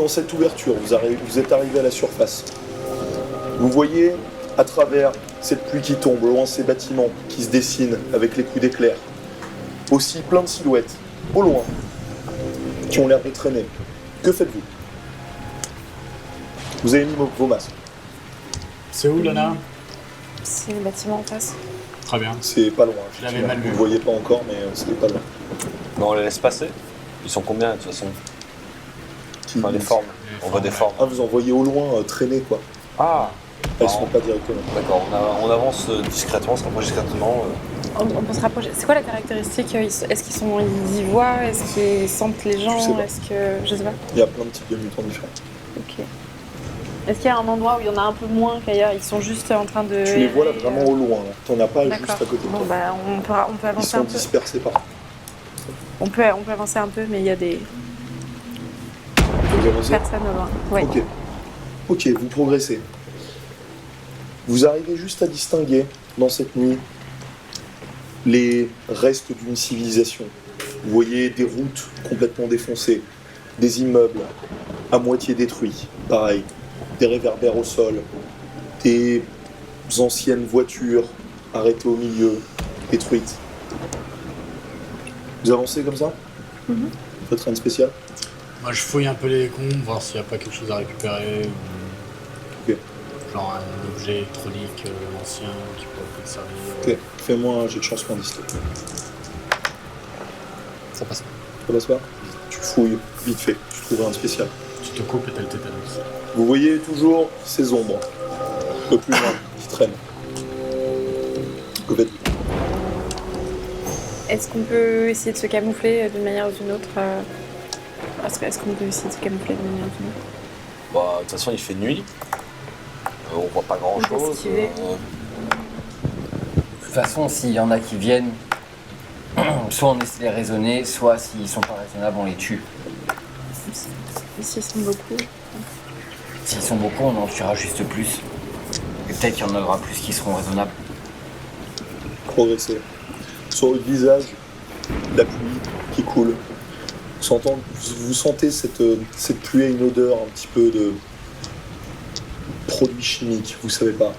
dans cette ouverture, vous êtes arrivé à la surface. Vous voyez à travers cette pluie qui tombe, loin ces bâtiments qui se dessinent avec les coups d'éclair. Aussi plein de silhouettes, au loin, qui ont l'air de traîner. Que faites-vous? Vous avez mis vos masques. C'est où, Lana? C'est le bâtiment en face. Très bien. C'est pas loin. Je l'avais mal Vous vu. ne le voyez pas encore, mais c'est pas loin. Mais on les laisse passer. Ils sont combien de toute façon? Enfin, les formes. On voit des formes. Ah, vous en voyez au loin traîner, quoi. Ah, Elles sont pas directement. d'accord. On avance discrètement, on se rapproche discrètement. On peut se rapprocher. C'est quoi la caractéristique? Est-ce qu'ils y voient? Est-ce qu'ils sentent les gens? Je sais pas. Est-ce que... Je sais pas. Il y a plein de types de mutants différents. Ok. Est-ce qu'il y a un endroit où il y en a un peu moins qu'ailleurs? Ils sont juste en train de... Tu les vois là vraiment au loin. T'en as pas juste D'accord. à côté de toi. Bon, bah, on peut Ils avancer un sont peu. dispersés partout. On peut avancer un peu, mais il y a des Vous avancez? personnes au loin. Ouais. Ok, vous progressez. Vous arrivez juste à distinguer, dans cette nuit, les restes d'une civilisation. Vous voyez des routes complètement défoncées, des immeubles à moitié détruits, pareil, des réverbères au sol, des anciennes voitures arrêtées au milieu, détruites. Vous avancez comme ça? Mhm. Faites rien de spécial? Moi, je fouille un peu les décombres, voir s'il n'y a pas quelque chose à récupérer. Ok. Genre un objet électronique ancien qui pourrait peut-être servir. Ok, fais-moi un jet de chance moins 10. Ça passe. Ça passe pas? Tu fouilles, vite fait, tu trouves rien de spécial. Tu te coupes et t'as le tétanos. Vous voyez toujours ces ombres, un peu plus loin, qui traînent. Que faites-vous? Est-ce qu'on peut essayer de se camoufler d'une manière ou d'une autre Est-ce qu'on peut essayer de se camoufler d'une manière ou d'une autre? Bah, de toute façon, il fait nuit. On voit pas grand On peut chose. esquiver. De toute façon, s'il y en a qui viennent, soit on essaie de les raisonner, soit s'ils sont pas raisonnables, on les tue. Ici, ils sont beaucoup. S'ils sont beaucoup, on en tuera juste plus. Et peut-être qu'il y en aura plus qui seront raisonnables. Progressez. Sur le visage, la pluie qui coule. Vous sentez cette pluie a une odeur un petit peu de produits chimiques, vous savez pas.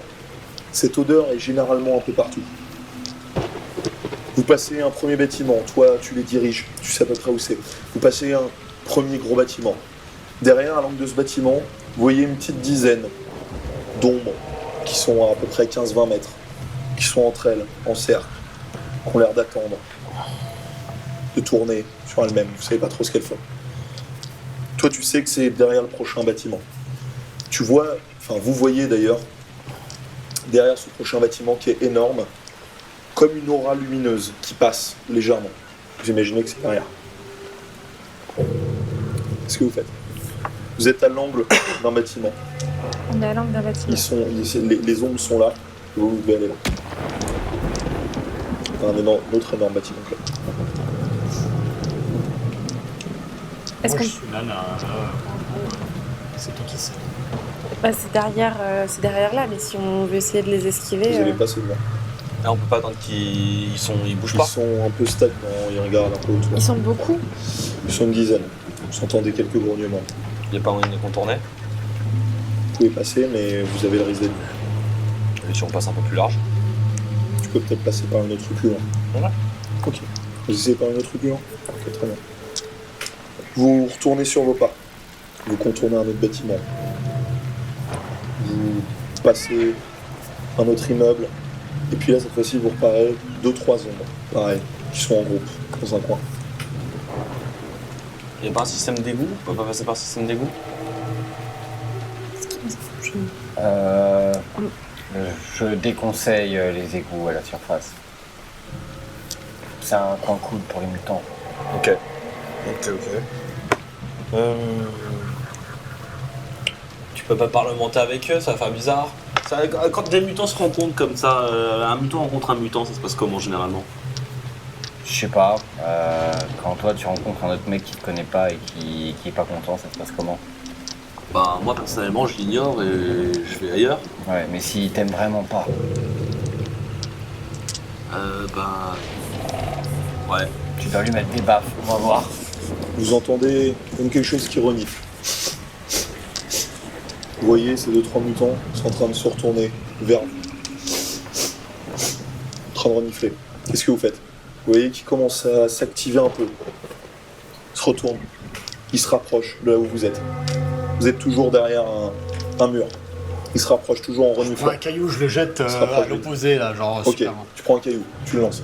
Cette odeur est généralement un peu partout. Vous passez un premier bâtiment, toi tu les diriges, tu sais à peu près où c'est. Vous passez un premier gros bâtiment. Derrière, à l'angle de ce bâtiment, vous voyez une petite dizaine d'ombres qui sont à peu près 15-20 mètres, qui sont entre elles, en cercle, qui ont l'air d'attendre, de tourner sur elles-mêmes. Vous savez pas trop ce qu'elles font. Toi, tu sais que c'est derrière le prochain bâtiment. Tu vois, enfin vous voyez d'ailleurs, derrière ce prochain bâtiment qui est énorme, comme une aura lumineuse qui passe légèrement. Vous imaginez que c'est derrière. Qu'est-ce que vous faites? Vous êtes à l'angle d'un bâtiment. On est à l'angle d'un bâtiment. Les ombres sont là. Vous devez aller là. Un autre énorme bâtiment. Là. Est-ce Moi, qu'on... je suis là, c'est toi qui sais. Bah, c'est derrière là, mais si on veut essayer de les esquiver... Vous allez passer devant. Là, on peut pas attendre qu'ils bougent Ils pas. sont un peu stagnants, ils regardent un peu autour. Ils sont beaucoup. Ils sont une dizaine. Vous entendez quelques grognements. Il n'y a pas moyen de les contourner. Vous pouvez passer, mais vous avez le risque d'être vu. Et si on passe un peu plus large. Tu peux peut-être passer par une autre rue plus loin. Voilà. Ok. Vous essayez par une autre rue plus loin? Ok, très bien. Vous retournez sur vos pas. Vous contournez un autre bâtiment. Vous passez un autre immeuble. Et puis là, cette fois-ci, vous reparez 2-3 ombres. Pareil, qui sont en groupe, dans un coin. Il n'y a pas un système d'égout? On peut pas passer par un système d'égout? Je déconseille les égouts à la surface. C'est un coin cool pour les mutants. Ok. Tu peux pas parlementer avec eux, ça va faire bizarre. Quand des mutants se rencontrent comme ça, un mutant rencontre un mutant, ça se passe comment généralement? Je sais pas, quand toi tu rencontres un autre mec qui te connaît pas et qui est pas content, ça se passe comment? Bah moi personnellement je l'ignore et je vais ailleurs. Ouais, mais s'il t'aime vraiment pas. Ouais. Tu dois lui mettre des baffes, on va voir. Vous entendez comme quelque chose qui renifle. Vous voyez ces 2-3 mutants sont en train de se retourner vers vous. En train de renifler. Qu'est-ce que vous faites? Vous voyez qu'ils commencent à s'activer un peu. Ils se retournent. Ils se rapprochent de là où vous êtes. Vous êtes toujours derrière un mur. Ils se rapprochent toujours en Je prends reniflant. un caillou, je le jette Ça se rapproche à l'opposé, là, genre Ok, super. tu prends un caillou, tu le lances.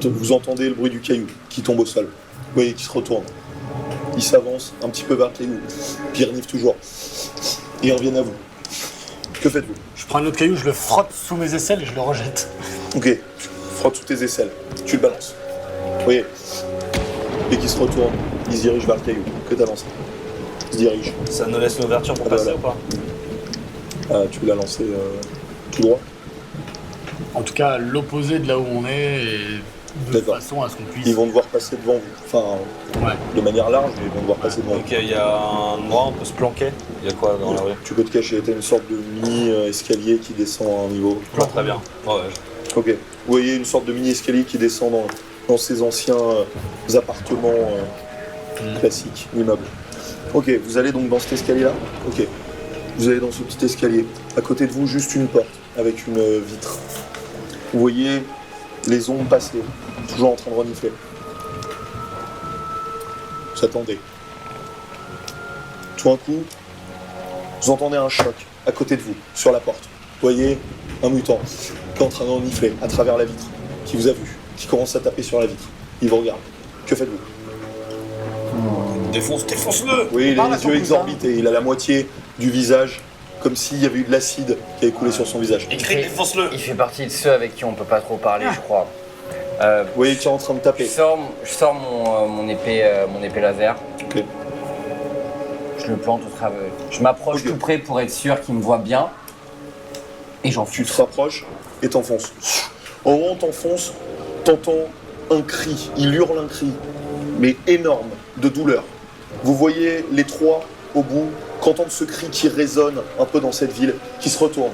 Vous entendez le bruit du caillou qui tombe au sol. Vous voyez qu'il se retourne. Il s'avance un petit peu vers le caillou. Puis il renifle toujours. Et ils reviennent à vous. Que faites-vous? Je prends un autre caillou, je le frotte sous mes aisselles et je le rejette. Ok, tu frottes sous tes aisselles. Tu le balances. Vous voyez? Et qui se retourne, il se dirige vers le caillou que t'as lancé. Il se dirige. Ça nous laisse l'ouverture pour Ah bah passer voilà. ou pas? Tu l'as lancé tout droit. En tout cas, à l'opposé de là où on est, et de D'accord. façon à ce qu'on puisse. Ils vont devoir passer devant vous. Enfin, Ouais. de manière large, mais ils vont devoir passer devant vous. Ok, il y a un endroit, on peut se planquer. Il y a quoi dans la rue? Tu peux te cacher, t'as une sorte de mini escalier qui descend à un niveau. Ouais, très bien. Ouais, Ok. Vous voyez une sorte de mini escalier qui descend dans ces anciens appartements classiques, immeubles. Ok, vous allez donc dans cet escalier-là. Ok. Vous allez dans ce petit escalier. À côté de vous, juste une porte avec une vitre. Vous voyez les ombres passer, toujours en train de renifler. Vous attendez. Tout d'un coup, vous entendez un choc à côté de vous, sur la porte. Vous voyez un mutant qui est en train de renifler à travers la vitre, qui vous a vu, qui commence à taper sur la vitre. Il vous regarde. Que faites-vous? Défonce-le! Oui, il Parle a à les ton yeux cousin. exorbités, il a la moitié du visage, comme s'il y avait eu de l'acide qui avait coulé sur son visage. Écris, défonce-le! Il fait partie de ceux avec qui on peut pas trop parler, je crois. Vous voyez qu'il est en train de Je taper. sors mon épée laser. Ok. Je le plante au travers. Je m'approche Ok. tout près pour être sûr qu'il me voit bien. Et j'en Tu te fuis. rapproches et t'enfonces. Au moment où t'enfonces, t'entends un cri. Il hurle un cri, mais énorme, de douleur. Vous voyez les trois au bout, qu'entendent ce cri qui résonne un peu dans cette ville, qui se retourne,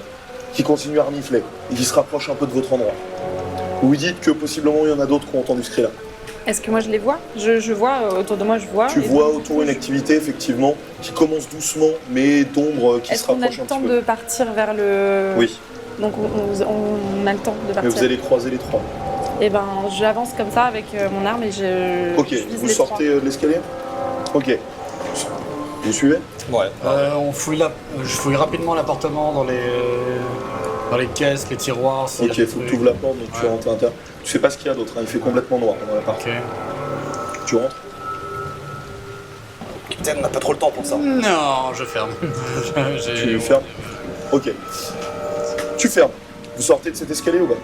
qui continue à renifler et qui se rapproche un peu de votre endroit. Vous vous dites que possiblement il y en a d'autres qui ont entendu ce cri-là. Est-ce que moi je les vois? Je vois autour de moi, je vois. Tu et vois donc, autour une activité effectivement qui commence doucement, mais d'ombre qui Est-ce se qu'on a rapproche un le temps petit peu. de partir vers le. Oui, Donc on a le temps de mais partir. vous allez croiser les trois. Et ben j'avance comme ça avec mon arme et Ok, je vise vous les sortez de l'escalier. Ok. Vous suivez? Ouais. Je fouille rapidement l'appartement dans les caisses, les tiroirs. s'il y a Ok, des faut que trucs. tu ouvres la porte, donc tu Ouais. rentres à l'intérieur. Tu sais pas ce qu'il y a d'autre, hein, il fait complètement noir pendant la partie. Ok. Tu rentres. Putain, on n'a pas trop le temps pour ça. Non, je ferme. Tu fermes. Ok. Tu fermes. Vous sortez de cet escalier ou pas?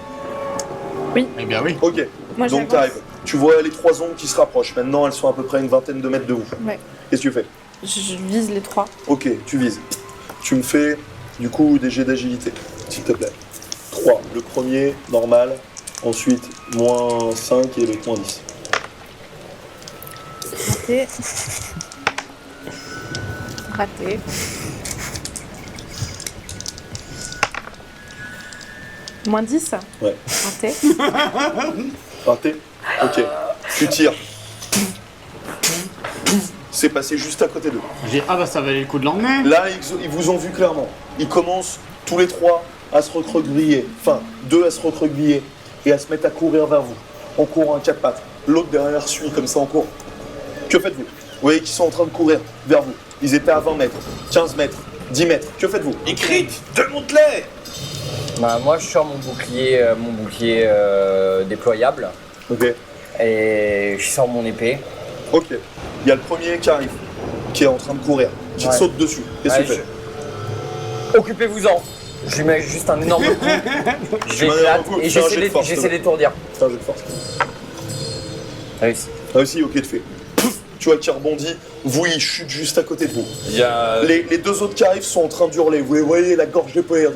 Eh bien oui. Ok. Moi, Donc j'avance. t'arrives. Tu vois les trois ombres qui se rapprochent. Maintenant, elles sont à peu près une vingtaine de mètres de vous. Ouais. Qu'est-ce que tu fais? Je vise les trois. Ok, tu vises. Tu me fais, du coup, des jets d'agilité, s'il te plaît. 3. Le premier, normal. Ensuite, moins 5 et l'autre moins 10. Raté. Raté. Moins 10. Ouais. Raté. Raté? Ok. Tu tires. C'est passé juste à côté d'eux. J'ai ah bah ça valait le coup de l'emmener. Là, ils vous ont vu clairement. Ils commencent tous les trois à se recroqueviller. Enfin, deux à se recroqueviller et à se mettre à courir vers vous. En courant à quatre pattes. L'autre derrière suit comme ça en courant. Que faites-vous? Vous voyez qu'ils sont en train de courir vers vous. Ils étaient à 20 mètres, 15 mètres, 10 mètres. Que faites-vous? Écris, démonte-les! Bah, moi, je sors mon bouclier déployable Ok. et je sors mon épée. Ok. Il y a le premier qui arrive, qui est en train de courir, qui te Ouais. saute dessus. Qu'est-ce que tu Ouais, fais? Occupez-vous-en. Je lui mets juste un énorme coup. Je l'éclate coup, et fais un j'essaie jet de force, j'essaie s'il te plaît. d'étourdir. Fais un jeu de force. Réussi. Réussi, ok, tu fais. Pouf, tu vois qu'il rebondit. Vous, il chute juste à côté de vous. Il y a. Les deux autres qui arrivent sont en train d'hurler. Vous les voyez, la gorge déployée,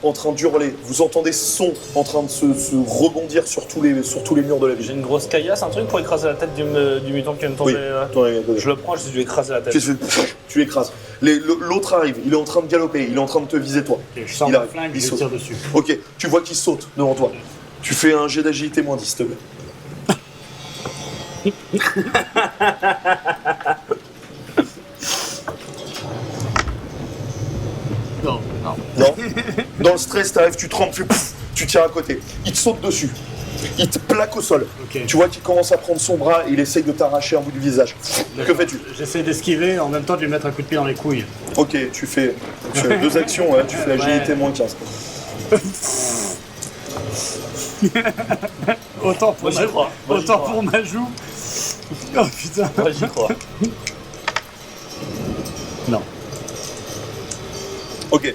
en train d'hurler. Vous entendez ce son en train de se rebondir sur tous les murs de la J'ai ville. une grosse caillasse, un truc pour écraser la tête du mutant qui vient de tomber. Oui. là. Attendez. Je le prends, je vais lui écraser la tête. Qu'est-ce que tu fais? Tu l'écrases. L'autre arrive, il est en train de galoper, il est en train de te viser toi. Ok, je sors Il mon arrive, flingue, il je saute. tire dessus. Ok, tu vois qu'il saute devant toi. Tu fais un jet d'agilité moins 10, s'il te plaît. Non, non. Non. Dans le stress, t'arrives, tu trembles, tu tires à côté. Il te saute dessus. Il te plaque au sol. Ok. Tu vois qu'il commence à prendre son bras, il essaye de t'arracher un bout du visage. Que fais-tu? J'essaie d'esquiver, en même temps de lui mettre un coup de pied dans les couilles. Ok, tu fais 2 actions, tu fais agilité moins 15. Autant pour, Moi, j'y crois. Moi, j'y autant crois. pour ma joue. Oh putain. Moi j'y crois. Non. Ok.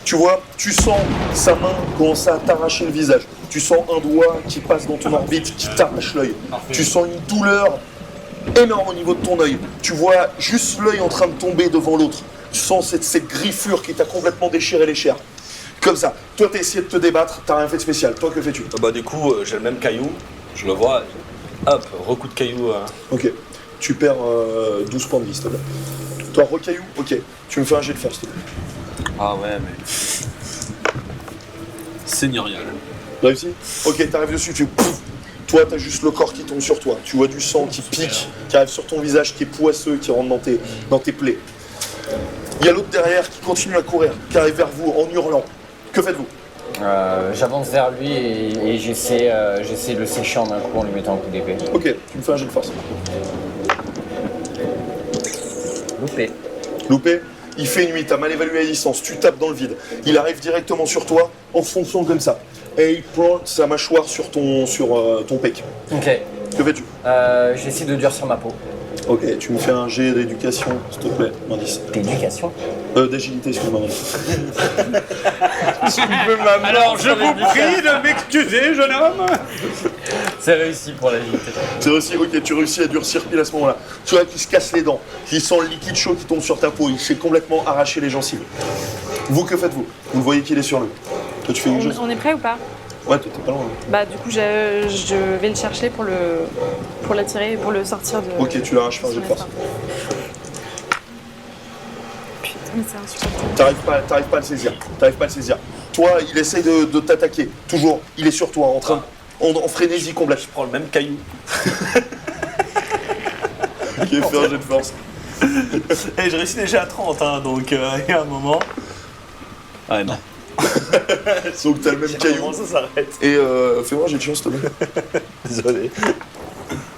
Tu vois, tu sens sa main commencer à t'arracher le visage. Tu sens un doigt qui passe dans ton orbite, qui t'arrache l'œil. Parfait. Tu sens une douleur énorme au niveau de ton œil. Tu vois juste l'œil en train de tomber devant l'autre. Tu sens cette griffure qui t'a complètement déchiré les chairs. Comme ça. Toi, t'as essayé de te débattre, t'as rien fait de spécial. Toi, que fais-tu? Bah du coup, j'ai le même caillou, je le vois, hop, recoup de caillou. Ok. Tu perds 12 points de vie, s'il te plaît. Toi, recaillou? Ok. Tu me fais un jet de force, s'il te plaît. Ah ouais, mais... Seigneurial. Réussi? Ok, t'arrives dessus, tu... Pouf. Toi, t'as juste le corps qui tombe sur toi. Tu vois du sang qui pique, qui arrive sur ton visage, qui est poisseux, qui rentre dans tes plaies. Il y a l'autre derrière qui continue à courir, qui arrive vers vous en hurlant. Que faites-vous? J'avance vers lui et j'essaie de le sécher en un coup en lui mettant un coup d'épée. Ok, tu me fais un jet de force. Loupé. Loupé? Il fait nuit, t'as mal évalué la distance, tu tapes dans le vide. Il arrive directement sur toi, en fonçant comme ça. Et il plante sa mâchoire sur ton pec. Ok. Que fais-tu? J'essaie de durcir ma peau. Ok, tu me fais un jet d'éducation, s'il te plaît, moins 10. D'éducation. D'agilité, excuse-moi. Alors, je vous prie de m'excuser, jeune homme. C'est réussi pour l'agilité. C'est aussi, ok, tu réussis à durcir pile à ce moment-là. Tu vois qu'il se casse les dents, qu'il sent le liquide chaud qui tombe sur ta peau, il s'est complètement arraché les gencives. Vous, que faites-vous? Vous le voyez qu'il est sur lui. Toi, tu fais quelque chose? On est prêt ou pas? Ouais, toi, t'es pas loin. Bah du coup je vais le chercher pour l'attirer et pour le sortir de... Ok, tu l'arraches, fais un jet de force. Putain mais c'est insupportable. T'arrives pas à le saisir. T'arrives pas à le saisir. Toi, il essaye de t'attaquer. Toujours, il est sur toi, en frénésie complète. Je prends le même caillou. Ok, fais un jet de force. Et je réussis déjà à 30, hein, donc il y a un moment... Ah non. Donc t'as le même caillou. Comment ça s'arrête? Et fais-moi un jet de chance, s'il te plaît. Désolé.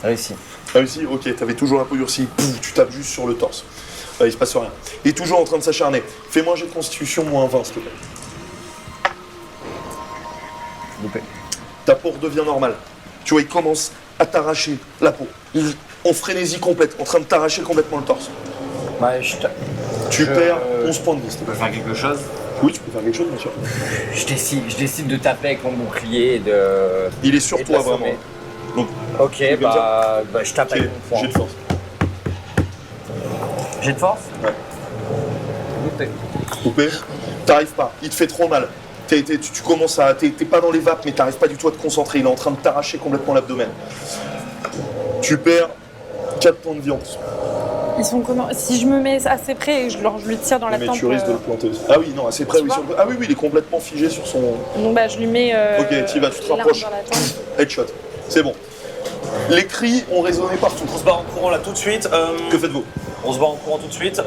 Réussi. Réussi, ok, t'avais toujours un peu durci. Pouf, tu tapes juste sur le torse. Il se passe rien. Il est toujours en train de s'acharner. Fais-moi un jet de constitution, moins 20, s'il te plaît. Loupé. Ta peau redevient normale. Tu vois, il commence à t'arracher la peau. En frénésie complète, en train de t'arracher complètement le torse. Bah, Tu perds 11 points de vie, s'il te peux plaît. faire quelque chose. Oui, tu peux faire quelque chose, bien sûr. Je décide de taper avec mon bouclier et de... Il est sur et de toi, l'assommer. vraiment. Donc, Ok, veux bah je tape ok, avec mon jet de poing. force. Jet de force? Ouais. Loupé. Coupé. T'arrives pas, il te fait trop mal. Tu commences à... T'es pas dans les vapes, mais t'arrives pas du tout à te concentrer. Il est en train de t'arracher complètement l'abdomen. Tu perds 4 points de vie en plus. Ils sont comment? Si je me mets assez près et je lui tire dans la Mais tempe... tu risques de le planter aussi. Ah oui, non, assez près, Tu oui. vois Ah oui, il est complètement figé sur son... Donc bah je lui mets... Ok, t'y vas, tu te l'arme rapproches. dans la tempe. Headshot. C'est bon. Les cris ont résonné partout. On se barre en courant là tout de suite. Que faites-vous? On se barre en courant tout de suite.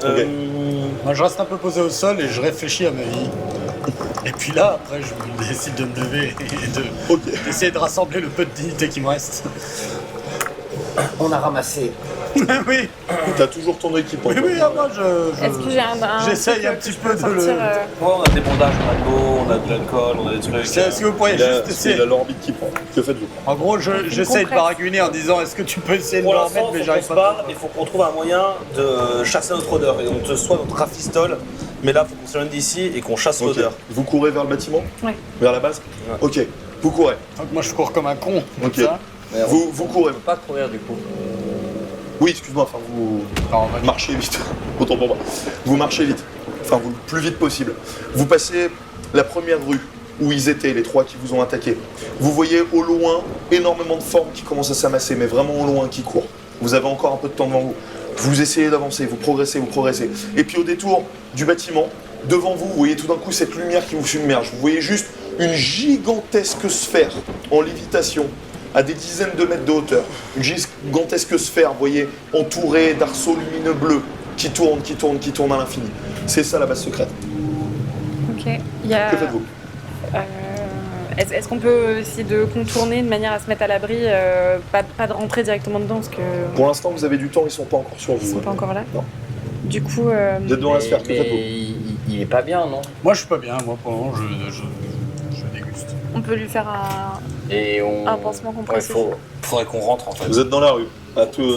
Moi, je reste un peu posé au sol et je réfléchis à ma vie. Et puis là, après, je décide de me lever et Ok. d'essayer de rassembler le peu de dignité qui me reste. On a ramassé. Oui, T'as toujours ton équipement. oui, oui, moi, Est-ce que j'ai J'essaye truc un que petit je peu peux de sortir, le- Ouais, on a des bandages, on a de l'eau, on a de l'alcool, on a des trucs. Est-ce que vous pourriez Il a, juste essayer? il a l'orbite qui prend. Que faites-vous? En gros, j'essaye de compresse. baragouiner en disant est-ce que tu peux essayer de Pour me l'instant, remettre, mais faut qu'on j'arrive se pas. barre, il faut qu'on trouve un moyen de chasser notre odeur. Et soit notre rafistole, mais là, il faut qu'on s'éloigne d'ici et qu'on chasse Ok. l'odeur. Vous courez vers le bâtiment? Ouais. Vers la base? Ouais. Ok. Vous courez. Donc moi, je cours comme un con, comme Ok. ça. Vous courez. On peut pas courir du coup. Oui, excuse-moi, enfin vous Alors, on va marchez vite. Autant pour moi. Vous marchez vite. Enfin, vous le plus vite possible. Vous passez la première rue où ils étaient, les trois qui vous ont attaqué. Vous voyez au loin énormément de formes qui commencent à s'amasser, mais vraiment au loin qui courent. Vous avez encore un peu de temps devant vous. Vous essayez d'avancer, vous progressez. Et puis au détour du bâtiment, devant vous, vous voyez tout d'un coup cette lumière qui vous submerge. Vous voyez juste une gigantesque sphère en lévitation à des dizaines de mètres de hauteur. Une gigantesque sphère, vous voyez, entourée d'arceaux lumineux bleus qui tournent à l'infini. C'est ça la base secrète. Ok. Il y a... Que faites-vous? Est-ce qu'on peut essayer de contourner de manière à se mettre à l'abri, pas de rentrer directement dedans parce que Pour l'instant, vous avez du temps, ils sont pas encore sur ils vous. sont pas encore là. Non. Du coup, Vous êtes dans la sphère, que Mais faites-vous? il est pas bien, non? Moi, je suis pas bien. Moi, pour le moment, je déguste. on peut lui faire Et on... un pansement compressif. Faudrait qu'on rentre en fait. Vous êtes dans la rue.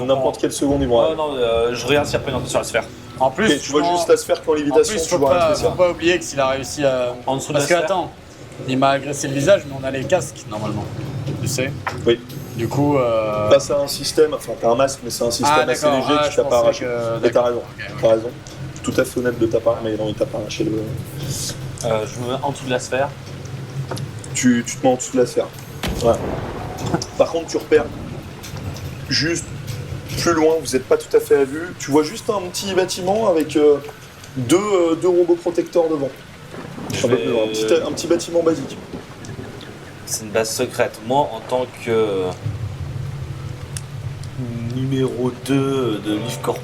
N'importe quelle seconde, ils vont Oh arriver. non, je regarde s'il y a pas une entrée sur la sphère. En plus, Ok, tu vois je juste la sphère qui est en En lévitation, plus, tu faut vois rien pas, de spécial. faut pas oublier que s'il a réussi à. En dessous de Parce que la sphère. attends, il m'a agressé le visage, mais on a les casques normalement. Tu sais. Oui. Du coup. Bah, c'est un système, enfin, t'as un masque, mais c'est un système assez d'accord, léger que tu je t'as pas pensais arraché. que- Mais t'as raison, Ok, ok. t'as raison. Je suis tout à fait honnête de ta part, mais non, il t'a pas arraché le. Je me mets en dessous de la sphère. Tu te mets en dessous de la sphère. Ouais. Par contre, tu repères juste plus loin, vous n'êtes pas tout à fait à vue. Tu vois juste un petit bâtiment avec deux robots protecteurs devant. Je Un peu plus loin, vais- un petit bâtiment basique. C'est une base secrète. Moi, en tant que numéro 2 de LifCorp,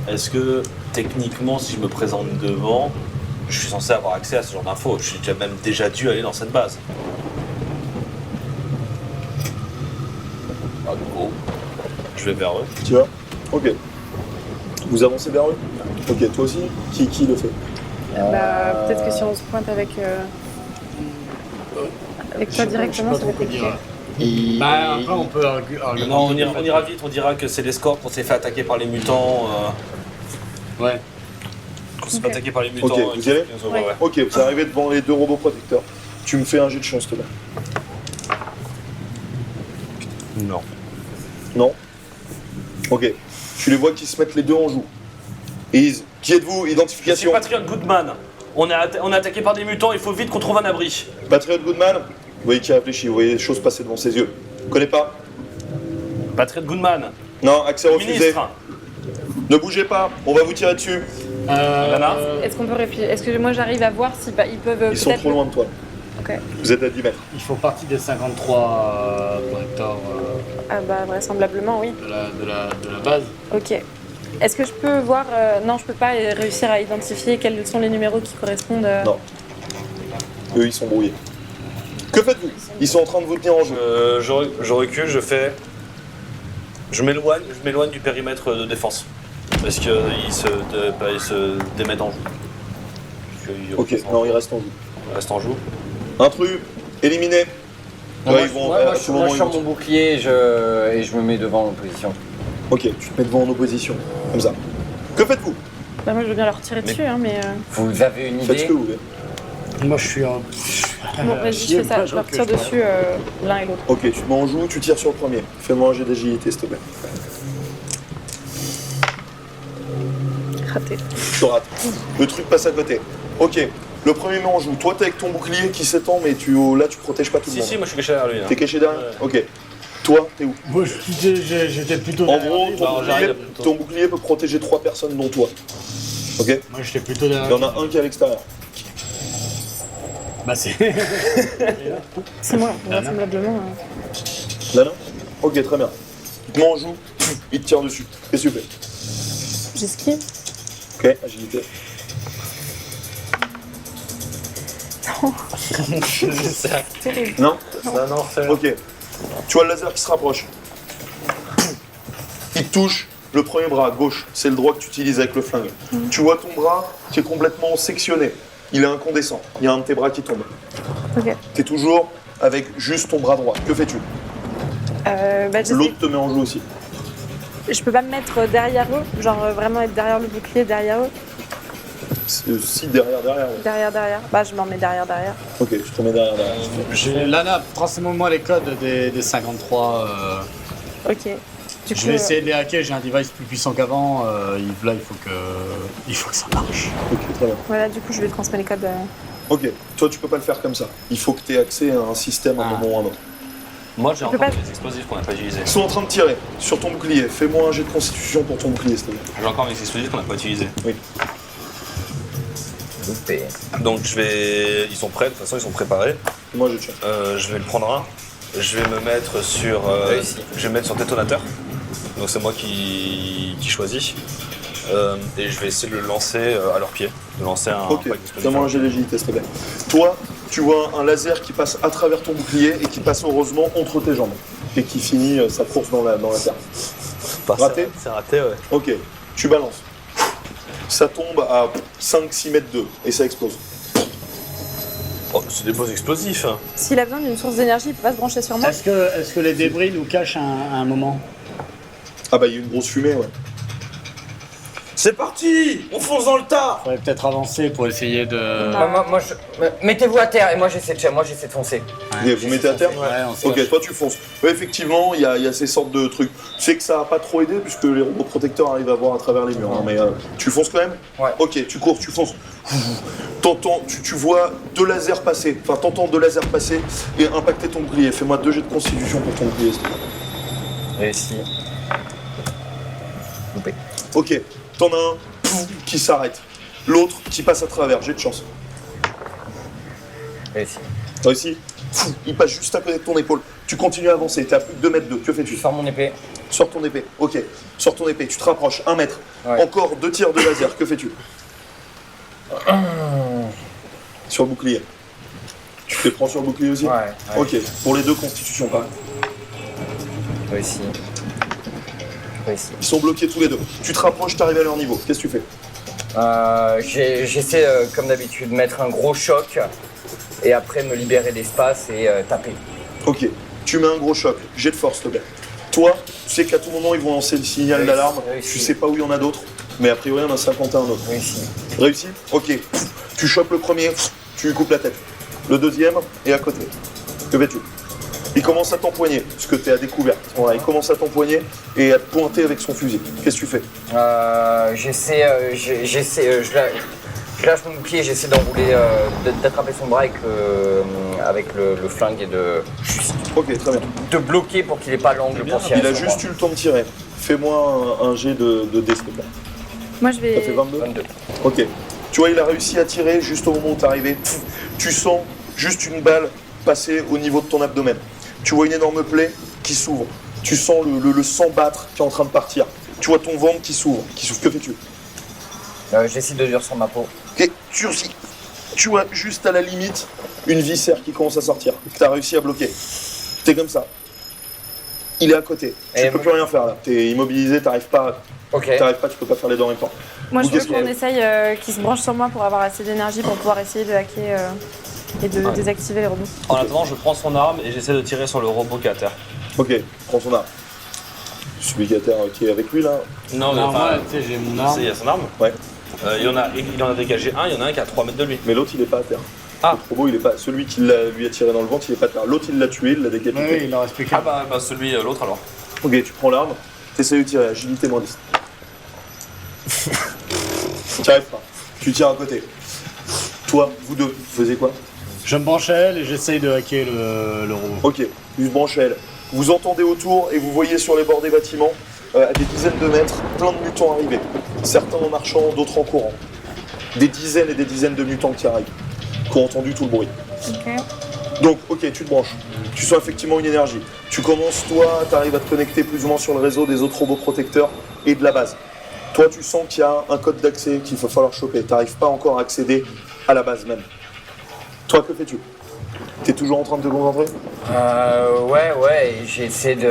est-ce que techniquement, si je me présente devant, je suis censé avoir accès à ce genre d'infos? Je suis déjà dû aller dans cette base. Ah, gros. Je vais vers eux. Tu vois? Ok. Vous avancez vers eux? Ok, toi aussi? Qui le fait? Bah, peut-être que si on se pointe avec toi directement, ça va être compliqué. Bah, après, on peut argumenter. Non, on ira vite, on dira que c'est l'escorte, qu'on s'est fait attaquer par les mutants. Ouais. Qu'on s'est Ok. fait attaquer par les mutants. Ok, et vous qu'ils- y allez qu'ils nous ont- Ouais. ouais. Ok, vous arrivez devant les deux robots protecteurs. Tu me fais un jet de chance, s'il te plaît. Non. Non? Ok. Tu les vois qui se mettent les deux en joue. Qui êtes-vous? Je suis Identification. Patriot Goodman. On est attaqué par des mutants, il faut vite qu'on trouve un abri. Patriot Goodman. Vous voyez qui réfléchit, vous voyez les choses passer devant ses yeux. Vous connaissez pas? Patriot Goodman. Non, accès refusé. Ministre. Ne bougez pas, on va vous tirer dessus. Lana Est-ce qu'on peut réfléchir? Est-ce que moi j'arrive à voir si ils peuvent Ils sont peut-être. trop loin de toi. Ok. Vous êtes à 10 mètres. Ils font partie des 53 protecteurs Ah bah vraisemblablement oui. de la base. Ok. Est-ce que je peux voir non, je peux pas réussir à identifier quels sont les numéros qui correspondent. Non. Eux, ils sont brouillés. Que faites-vous? Ils sont en train de vous tenir en jeu. Je recule, je fais. Je m'éloigne du périmètre de défense. Parce qu'ils se démettent en joue. Ok, non, ils restent en jeu. Ils restent en joue. Intrus, éliminé. Non, Ouais, moi, ils vont, moi, à moi, ce moi, moment, je ils sors vont- mon bouclier et je me mets devant l'opposition. Ok, tu te mets devant en opposition. Comme ça. Que faites-vous? Bah moi je veux bien leur tirer dessus hein, mais. Vous avez une Faites ce idée? que vous voulez. Moi, je suis un. Bon, vas-y, je fais ça, je leur tire dessus l'un et l'autre. Ok, tu te mets en joue, tu tires sur le premier. Fais-moi un jet d'agilité, s'il te plaît. Raté. Tu rates. Le truc passe à côté. Ok, le premier met en joue. Toi, t'es avec ton bouclier qui s'étend, mais là, tu protèges pas tout le Si, monde. si, moi je suis caché derrière lui. hein. T'es caché derrière? Ouais. Ok. Toi, t'es où? Moi, j'étais plutôt. En derrière gros, lui. ton bouclier peut protéger 3 personnes, dont toi. Ok? Moi, j'étais plutôt derrière. Il y en a un qui est à l'extérieur. Bah, c'est. C'est moi, Lana. vraisemblablement. Là, non? Ok, très bien. Il te met en joue, il te tire dessus. Qu'est-ce que tu fais? J'esquive. Ok, agilité. Terrible. Non? Non, non, fais. Ok. Tu vois le laser qui se rapproche. Il te touche le premier bras, gauche. C'est le droit que tu utilises avec le flingue. Tu vois ton bras qui est complètement sectionné. Il est incandescent. Il y a un de tes bras qui tombe. Ok. Tu es toujours avec juste ton bras droit. Que fais-tu? Bah, L'autre te met en jeu aussi. je peux pas me mettre derrière eux, genre vraiment être derrière le bouclier, derrière eux, Si derrière. Ouais. derrière. Bah je m'en mets derrière. Ok, je te mets derrière. Lana, transmets-moi les codes des 53. Ok. Du Je coup, vais essayer de les hacker, j'ai un device plus puissant qu'avant. Là, il faut que ça marche. Ok, très bien. voilà, du coup je vais transmettre les codes. Ok, toi tu peux pas le faire comme ça. Il faut que tu aies accès à un système à un moment ou à un autre. Moi j'ai On peut encore pas- des explosifs qu'on n'a pas utilisés. Ils sont en train de tirer sur ton bouclier. Fais-moi un jet de constitution pour ton bouclier, s'il te plaît. J'ai encore des explosifs qu'on n'a pas utilisés. Loupé. Donc ils sont prêts, de toute façon ils sont préparés. Moi je check. Je vais le prendre un. Je vais me mettre sur. Réussi. Je vais me mettre sur détonateur. Donc c'est moi qui choisis. Et je vais essayer de le lancer à leurs pieds. De lancer un Ok, pack d'explosifs. fais-moi un jet d'agilité, s'il te plaît. Toi, tu vois un laser qui passe à travers ton bouclier et qui passe heureusement entre tes jambes. Et qui finit sa course dans la terre. Raté ? C'est raté, ouais. Ok, tu balances. Ça tombe à 5-6 mètres d'eux et ça explose. Oh, c'est des beaux explosifs. Hein. S'il a besoin d'une source d'énergie, il peut pas se brancher sur moi. Est-ce que les débris nous cachent un moment? Ah bah il y a une grosse fumée, ouais. C'est parti. On fonce dans le tas. Faudrait peut-être avancer pour essayer de... Mettez-vous à terre et moi j'essaie de foncer. Et vous mettez à terre? Ouais, on se Ok, lâche. toi tu fonces. Ouais, effectivement, il y a ces sortes de trucs. Tu sais que ça n'a pas trop aidé puisque les robots protecteurs arrivent à voir à travers les murs. Hein, mais tu fonces quand même? Ouais. Ok, tu cours, tu fonces. T'entends, tu vois deux lasers passer. Enfin, t'entends deux lasers passer et impacter ton bouclier. Fais-moi 2 jets de constitution pour ton bouclier. s'il te plaît. Réussi. Loupé. Ok, t'en as un qui s'arrête. L'autre qui passe à travers. J'ai de chance. Réussi. T'as réussi? Il passe juste à côté de ton épaule. Tu continues à avancer. T'es à plus de 2 mètres d'eux. Que fais-tu? Je sors mon épée. Sors ton épée. Ok, sors ton épée. Tu te rapproches. 1 mètre. Ouais. Encore 2 tirs de laser. Que fais-tu? Sur le bouclier. Tu te les prends sur le bouclier aussi? Ouais. Ok, pour les 2 constitutions, pas. Réussi. Réussi. Ils sont bloqués tous les 2. Tu te rapproches, t'arrives à leur niveau. Qu'est-ce que tu fais? J'essaie, comme d'habitude, de mettre un gros choc et après me libérer d'espace et taper. Ok, tu mets un gros choc. Jet de force, s'il te plaît. Toi, tu sais qu'à tout moment, ils vont lancer le signal d'alarme. Réussi. Tu sais pas où il y en a d'autres, mais a priori, il y en a 51 autres. Réussi. Réussi? Ok. Tu chopes le premier, tu lui coupes la tête. Le deuxième est à côté. Que fais-tu? Il commence à t'empoigner, parce que t'es à découvert. Voilà, il commence à t'empoigner et à te pointer avec son fusil. Qu'est-ce que tu fais? Je lâche mon bouclier, j'essaie d'enrouler, d'attraper son bras avec le flingue et Ok, très bien. de bloquer pour qu'il ait pas l'angle pour tirer. Il a sur juste moi. eu le temps de tirer. Fais-moi un jet de dés, s'il te plaît. Moi, je Ça fait vais. 22? 22. Ok. Tu vois, il a réussi à tirer juste au moment où t'es arrivé. Tu sens juste une balle passer au niveau de ton abdomen. Tu vois une énorme plaie qui s'ouvre. Tu sens le sang battre qui est en train de partir. Tu vois ton ventre qui s'ouvre. Que fais-tu? J'essaie de durcir ma peau. Ok, tu vois juste à la limite une viscère qui commence à sortir. Que t'as réussi à bloquer. T'es comme ça. Il est à côté. Tu Et peux plus rien faire là. T'es immobilisé, t'arrives pas, Ok. tu peux pas faire les deux en même temps. Moi, je Ou veux qu'est-ce qu'on qu'il y a? essaye qu'il se branche sur moi pour avoir assez d'énergie pour pouvoir essayer de hacker et de désactiver les robots. En attendant, je prends son arme et j'essaie de tirer sur le robot qui est à terre. Ok, prends son arme. Celui qui est à terre, qui est avec lui là. Non, mais Non, enfin, moi, tu sais, j'ai mon arme. il y a son arme. Ouais. Il en a dégagé un, il y en a un qui est à 3 mètres de lui. Mais l'autre il est pas à terre. Ah. Le robot il est pas. Celui qui lui a tiré dans le ventre il est pas à terre. L'autre il l'a tué, il l'a décapité. Oui, il en reste plus qu'un. Ah bah celui, l'autre alors. Ok, tu prends l'arme, t'essayes de tirer, agilité moins 10. Tu arrives pas. Tu tires à côté. Toi, vous deux, vous faisiez quoi? Je me branche à elle et j'essaye de hacker le robot. Ok, il se branche à elle. Vous entendez autour et vous voyez sur les bords des bâtiments, à des dizaines de mètres, plein de mutants arriver. Certains en marchant, d'autres en courant. Des dizaines et des dizaines de mutants qui arrivent, qui ont entendu tout le bruit. Ok. Donc, ok, tu te branches. Tu sens effectivement une énergie. Tu commences, toi, tu arrives à te connecter plus ou moins sur le réseau des autres robots protecteurs et de la base. Toi, tu sens qu'il y a un code d'accès qu'il va falloir choper. Tu n'arrives pas encore à accéder à la base même. Toi, que fais-tu? Tu es toujours en train de te concentrer? Ouais, et j'essaie de...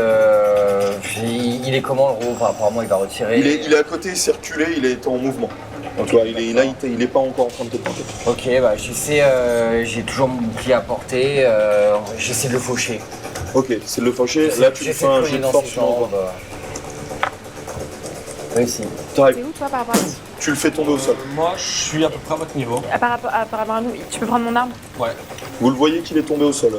Il est comment le robot par rapport à moi? Il va retirer... Il est à côté, circulé, il est en mouvement. Donc, tu vois, il est pas encore en train de te pointer. Ok, bah j'essaie, j'ai toujours mon bouclier à portée, j'essaie de le faucher. Ok, c'est de le faucher. Là, tu lui J'essaie fais un de jet cogner de dans force ses sur l'envoi. jambes. Réussi. T'arrives, T'es où, toi, par rapport à nous? tu le fais tomber au sol. Moi, je suis à peu près à votre niveau. Par rapport à nous, tu peux prendre mon arme? Ouais. Vous le voyez qu'il est tombé au sol,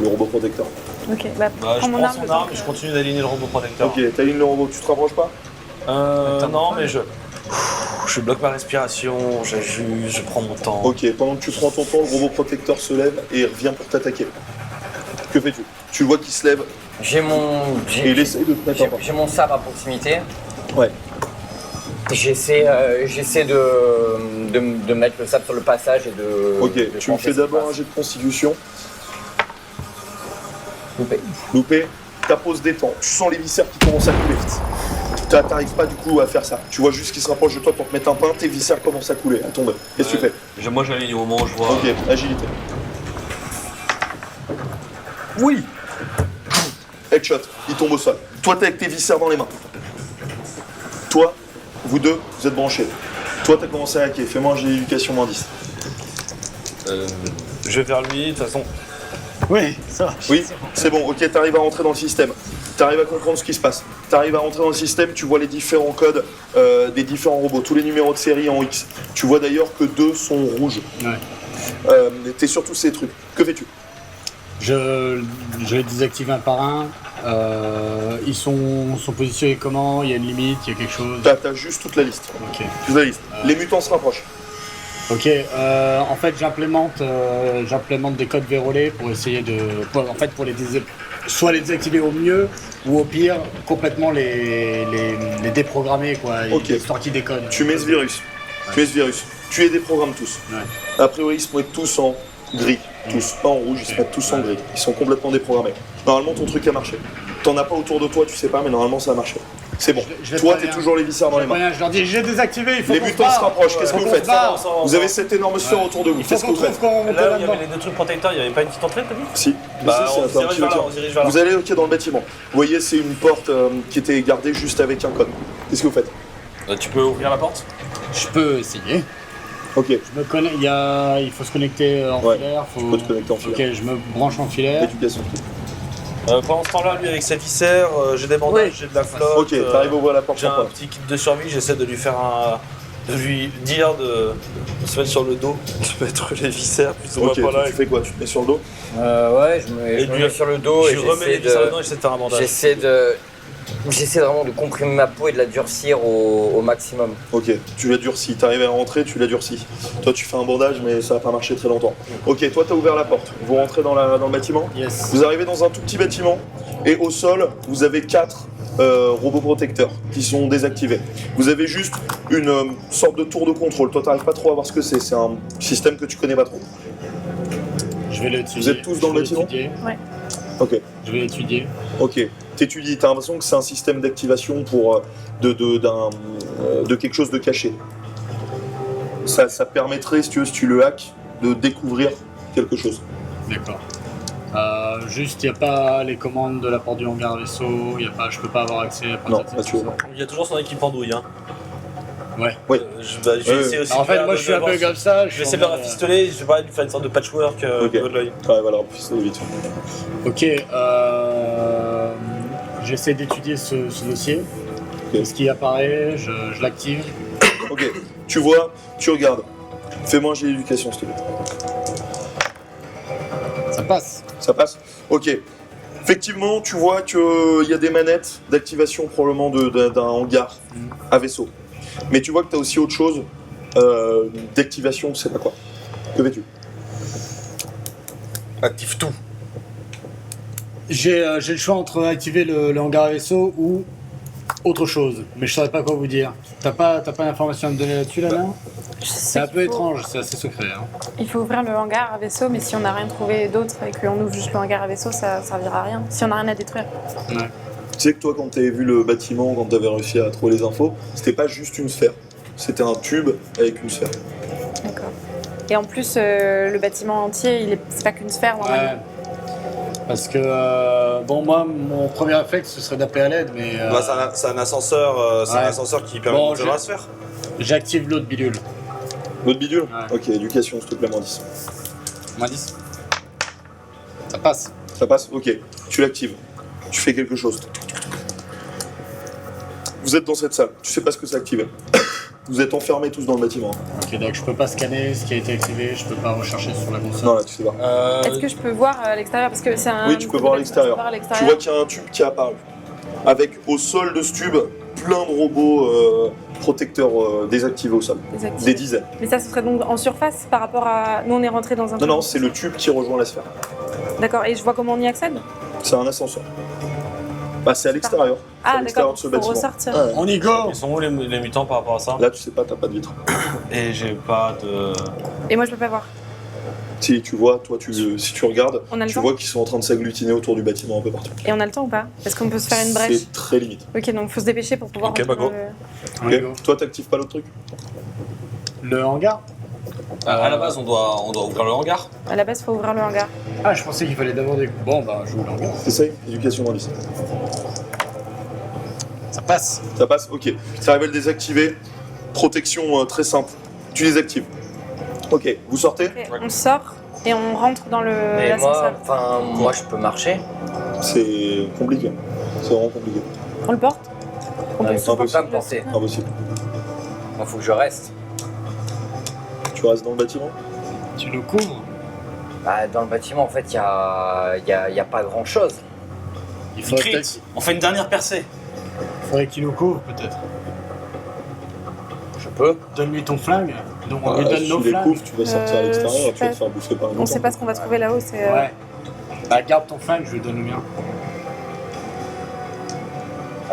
le robot protecteur. Ok, bah, Bah, je prends mon prends arme. son le temps arme et que- je continue d'aligner le robot protecteur. Ok, t'alignes le robot, tu te rapproches pas? Non, mais je bloque ma respiration, je prends mon temps. Ok, pendant que tu prends ton temps, le robot protecteur se lève et revient pour t'attaquer. Que fais-tu? Tu vois qu'il se lève J'ai mon... et il essaye de te mettre en bas. J'ai mon sabre à proximité. Ouais. J'essaie de mettre le sabre sur le passage et de... Ok, de tu me penser fais ce qui d'abord un passe. jet de constitution. Loupé. Loupé, ta pause détend. Tu sens les viscères qui commencent à couler. T'arrives pas du coup à faire ça. Tu vois juste qu'il se rapproche de toi pour te mettre un pain, tes viscères commencent à couler, à tomber. Qu'est-ce que tu fais? Moi j'aligne au moment où je vois. Ok, agilité. Oui. Headshot, il tombe au sol. Toi, t'es avec tes viscères dans les mains. Toi, vous deux, vous êtes branchés. Toi, t'as commencé à hacker. Fais-moi un jet d'éducation -10. Je vais vers lui, de toute façon. Oui, ça va. Oui, c'est bon, ok, t'arrives à rentrer dans le système. T'arrives à comprendre ce qui se passe. T'arrives à rentrer dans le système, tu vois les différents codes des différents robots, tous les numéros de série en X. Tu vois d'ailleurs que 2 sont rouges. Ouais. T'es sur tous ces trucs. Que fais-tu? Je les désactive un par un. Ils sont positionnés comment? Il y a une limite, il y a quelque chose? T'as juste toute la liste. Ok. Toute la liste. Les mutants se rapprochent. Ok, en fait j'implémente des codes vérolés pour essayer pour soit les désactiver au mieux ou au pire complètement les déprogrammer quoi, Ok. histoire qu'ils décodent. Tu mets ce virus. Tu mets ce virus. Tu les déprogrammes tous. Ouais. A priori, ils se mettent tous en gris. Tous. Pas en rouge, ils se mettent tous en gris. Ils sont complètement déprogrammés. Normalement, ton truc a marché. T'en as pas autour de toi, tu sais pas, mais normalement, ça a marché. C'est bon. Je vais Toi, prévenir. t'es toujours les viscères dans les mains. Je leur dis j'ai désactivé, il faut Les qu'on mutants se barre. rapprochent. Qu'est-ce que Faut vous qu'on faites? se barre. Vous avez cette énorme sphère autour de vous. Il faut Qu'est-ce que qu'on vous trouve faites? qu'on Là où il y là-dedans. avait les 2 trucs protecteurs, il n'y avait pas une petite entrée, t'as dit? Si. Bah, Si, on c'est un se petit dirige vers là, bâtiment. on se dirige vers là. Vous allez dans le bâtiment. Vous voyez, c'est une porte qui était gardée juste avec un code. Qu'est-ce que vous faites? Tu peux ouvrir la porte? Je peux essayer. Ok. Je me connais, il faut se connecter en Ouais, filaire. tu peux te connecter en filaire. Ok, je me branche en filaire. Éducation. Pendant ce temps-là, lui avec ses viscères, j'ai des bandages, j'ai de la flotte. Ok, t'arrives à ouvrir la porte J'ai sans un problème. petit kit de survie, j'essaie de lui faire de lui dire de se mettre sur le dos, de mettre les viscères plus ou moins Ok, par là. tu fais quoi? Tu te mets sur le dos? Ouais, je Et me lui, mets sur le dos je et lui remets les j'essaie viscères de... dedans et j'essaie de faire un bandage. J'essaie vraiment de comprimer ma peau et de la durcir au maximum. Ok, tu la durcis. T'arrives à rentrer, tu la durcis. Toi, tu fais un bandage, mais ça va pas marcher très longtemps. Ok, toi, t'as ouvert la porte. Vous rentrez dans le bâtiment. Yes. Vous arrivez dans un tout petit bâtiment et au sol, vous avez 4 robots protecteurs qui sont désactivés. Vous avez juste une sorte de tour de contrôle. Toi, t'arrives pas trop à voir ce que c'est. C'est un système que tu connais pas trop. Je vais l'étudier. Vous êtes tous dans le bâtiment? Ouais. Ok, Je vais l'étudier. ok. T'étudies. T'as l'impression que c'est un système d'activation pour de quelque chose de caché. Ça permettrait, si tu le hacks, de découvrir quelque chose. D'accord. Juste, il n'y a pas les commandes de la porte du hangar vaisseau, je peux pas avoir accès à Non, partir de là, ça. tu vois. Il y a toujours son équipement douille. Hein. Ouais. Oui. Je vais essayer aussi. Alors, en fait, moi je suis un peu comme ça. Je vais essayer de le rafistoler, je vais pas lui faire une sorte de patchwork Ok. de l'œil. Ouais, voilà, ça va vite. Ok, j'essaie d'étudier ce dossier. Ok. Ce qui apparaît, je l'active. Ok, tu vois, tu regardes. Fais-moi un jet d'éducation, s'il te plaît. Ça passe. Ça passe? Ok. Effectivement, tu vois qu'il y a des manettes d'activation probablement d'un hangar à vaisseau. Mais tu vois que tu as aussi autre chose d'activation, je sais pas quoi. Que fais-tu? Active tout. J'ai le choix entre activer le hangar à vaisseau ou autre chose, mais je saurais pas quoi vous dire. T'as pas d'informations à me donner là-dessus, là, non? C'est un peu étrange, c'est assez secret. Hein. Il faut ouvrir le hangar à vaisseau, mais si on n'a rien trouvé d'autre et qu'on ouvre juste le hangar à vaisseau, ça servira à rien. Si on n'a rien à détruire. Ouais. Tu sais que toi, quand tu avais vu le bâtiment, quand tu avais réussi à trouver les infos, c'était pas juste une sphère. C'était un tube avec une sphère. D'accord. Et en plus, le bâtiment entier, c'est pas qu'une sphère normalement. Ouais. Parce que, bon, moi, mon premier réflexe, ce serait d'appeler à l'aide, mais... C'est un ascenseur, Ouais. un ascenseur qui permet Bon, de monter dans la sphère. J'active l'autre bidule. L'autre bidule? Ouais. Ok, éducation, s'il te plaît, moins 10. Moins 10. Ça passe. Ça passe? Ok. Tu l'actives. Tu fais quelque chose. Vous êtes dans cette salle. Tu sais pas ce que c'est activé. Vous êtes enfermés tous dans le bâtiment. Ok, donc je peux pas scanner ce qui a été activé, je peux pas rechercher sur la console. Non, là, tu sais pas. Est-ce que je peux voir à l'extérieur? Parce que c'est un. Oui, tu peux voir à l'extérieur. voir à Tu l'extérieur. vois qu'il y a un tube qui est apparu. Avec au sol de ce tube, plein de robots protecteurs désactivés au sol. Désactivé. Des dizaines. Mais ça, ce serait donc en surface par rapport à. Nous, on est rentré dans un. Non, non, c'est le tube qui rejoint la sphère. D'accord, et je vois comment on y accède? C'est un ascenseur. Bah, c'est à l'extérieur. C'est à Ah, l'extérieur d'accord, de ce faut bâtiment. ressortir. Ouais. On y go. Ils sont où les mutants par rapport à ça? Là, tu sais pas, t'as pas de vitre. Et j'ai pas de. Et moi, je peux pas voir. Si tu vois, toi, si tu regardes, On a le tu temps vois qu'ils sont en train de s'agglutiner autour du bâtiment un peu partout. Et on a le temps ou pas? Est-ce qu'on peut se faire une brèche? C'est très limite. Ok, donc faut se dépêcher pour pouvoir. Ok, rentrer bah go. dans Ok. Ouais, go. Toi, t'actives pas l'autre truc? Le hangar? À la base, on doit ouvrir le hangar. À la base, faut ouvrir le hangar. Ah, je pensais qu'il fallait d'abord des coups. Bon, bah, je joue le hangar. Essaye, éducation dans 10. Ça passe. Ça passe? Ok. Tu arrives à le désactiver. Protection très simple. Tu désactives. Ok, vous sortez? Ok, on sort et on rentre dans le Mais l'ascenseur. moi je peux marcher. C'est compliqué. C'est vraiment compliqué. On le porte? On peut Ouais, se on peut porter pas me le porter. soutenir. Impossible. Il faut que je reste. Tu restes dans le bâtiment? Tu nous couvres? Bah, dans le bâtiment, en fait, il y a pas grand-chose. Il Crit. On fait une dernière percée. faudrait qu'il nous couvre, peut-être. Je peux. Donne-lui ton flingue. Donc, on lui Ah, donne si nos tu les flingues. couvres, tu vas sortir à je l'extérieur, sais tu vas pas. te faire bouffer par une On sait pas ce qu'on va trouver là-haut, c'est. Ouais. Bah, garde ton flingue, je lui donne le mien.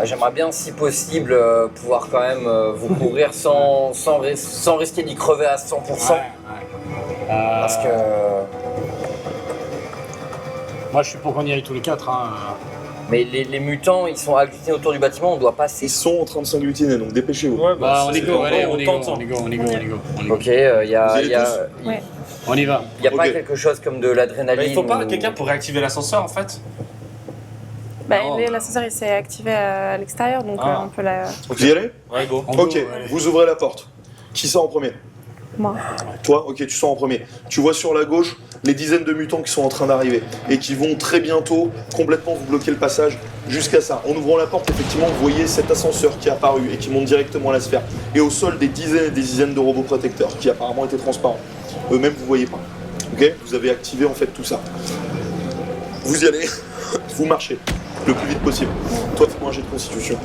J'aimerais bien, si possible, pouvoir quand même vous couvrir sans risquer d'y crever à 100%. Ouais. Parce que. Moi, je suis pour qu'on y aille tous les quatre. Hein. Mais les mutants, ils sont agglutinés autour du bâtiment, on doit passer. Ils sont en train de s'agglutiner, donc dépêchez-vous. Bah, on est go, allez, on est go, tente. on est go, on est go, on est go, on est go. Ok, il y a, Vous y allez Ouais. On y va. y a pas Ok. quelque chose comme de l'adrénaline. Il faut pas ou- quelqu'un pour réactiver l'ascenseur en fait. Bah, Non. l'ascenseur il s'est activé à l'extérieur, donc Ah. on peut la. Vous y allez? Ouais, go. On Ok, go, allez. vous ouvrez la porte. Qui sort en premier? Moi. Toi, ok, tu sors en premier. Tu vois sur la gauche les dizaines de mutants qui sont en train d'arriver et qui vont très bientôt complètement vous bloquer le passage jusqu'à ça. En ouvrant la porte, effectivement, vous voyez cet ascenseur qui est apparu et qui monte directement à la sphère. Et au sol, des dizaines et des dizaines de robots protecteurs qui apparemment étaient transparents. Eux-mêmes, vous voyez pas. Ok? Vous avez activé en fait tout ça. Vous y allez, vous marchez le plus vite possible. Toi, fais-moi un jet de constitution.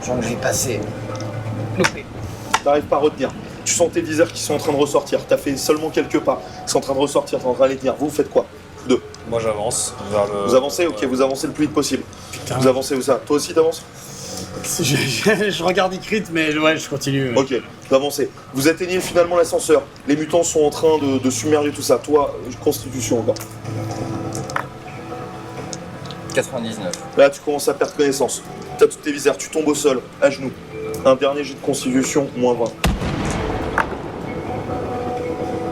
J'en ai passé. Loupé. T'arrives pas à retenir. Tu sens tes viseurs qui sont en train de ressortir. T'as fait seulement quelques pas. Ils sont en train de ressortir, t'es en train de les tenir. Vous faites quoi? Vous deux. Moi j'avance vers le. Vous avancez? Ok, vous avancez le plus vite possible. Putain. Vous avancez où ça? Toi aussi t'avances? Je regarde Icrit, mais ouais, je continue. Ok, vous avancez. Vous atteignez finalement l'ascenseur. Les mutants sont en train de submerger tout ça. Toi, constitution encore. 99. Là, tu commences à perdre connaissance. T'as toutes tes visères, tu tombes au sol, à genoux. Un dernier jet de constitution, moins 20.